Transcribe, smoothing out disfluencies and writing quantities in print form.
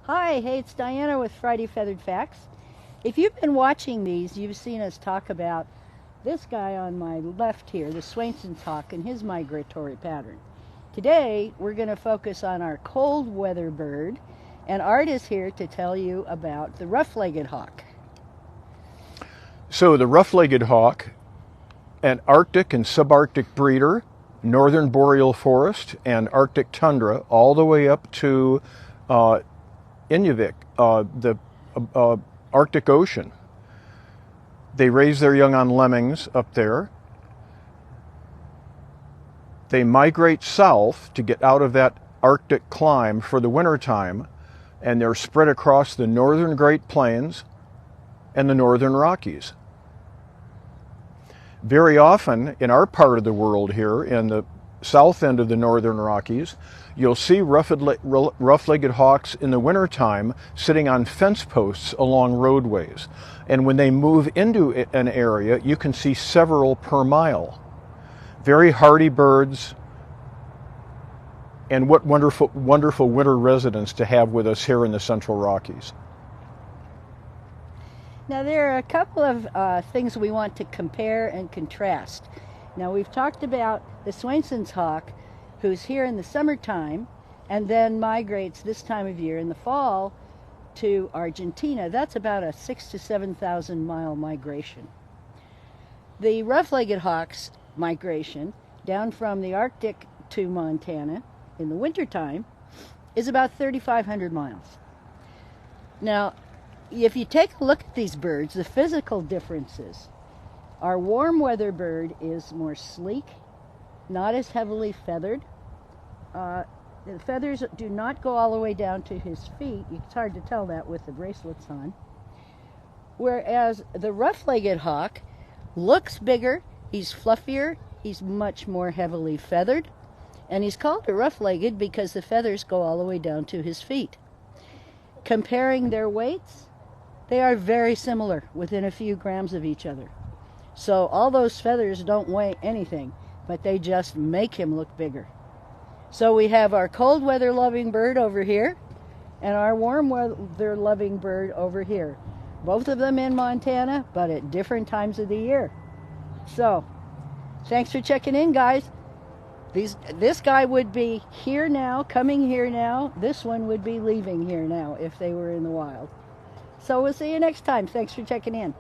Hi, hey, it's Diana with Friday Feathered Facts. If you've been watching these, you've seen us talk about this guy on my left here, the Swainson's hawk, and his migratory pattern. Today, we're going to focus on our cold weather bird, and Art is here to tell you about the rough-legged hawk. So the rough-legged hawk, an Arctic and subarctic breeder, northern boreal forest and Arctic tundra, all the way up to Inuvik, the Arctic Ocean. They raise their young on lemmings up there. They migrate south to get out of that Arctic climb for the wintertime, and they're spread across the northern Great Plains and the northern Rockies. Very often in our part of the world here, in the south end of the northern Rockies, you'll see rough-legged hawks in the wintertime sitting on fence posts along roadways. And when they move into an area, you can see several per mile. Very hardy birds, and what wonderful winter residents to have with us here in the Central Rockies. Now, there are a couple of things we want to compare and contrast. Now, we've talked about the Swainson's hawk, who's here in the summertime and then migrates this time of year in the fall to Argentina. That's about a 6,000 to 7,000 mile migration. The rough-legged hawk's migration down from the Arctic to Montana in the wintertime is about 3,500 miles. Now, if you take a look at these birds, the physical differences, our warm weather bird is more sleek, not as heavily feathered. The feathers do not go all the way down to his feet. It's hard to tell that with the bracelets on. Whereas the rough-legged hawk looks bigger, he's fluffier, he's much more heavily feathered, and he's called a rough-legged because the feathers go all the way down to his feet. Comparing their weights, they are very similar, within a few grams of each other. So all those feathers don't weigh anything, but they just make him look bigger. So we have our cold weather loving bird over here and our warm weather loving bird over here. Both of them in Montana, but at different times of the year. So, thanks for checking in, guys. This guy would be here now, coming here now. This one would be leaving here now if they were in the wild. So we'll see you next time. Thanks for checking in.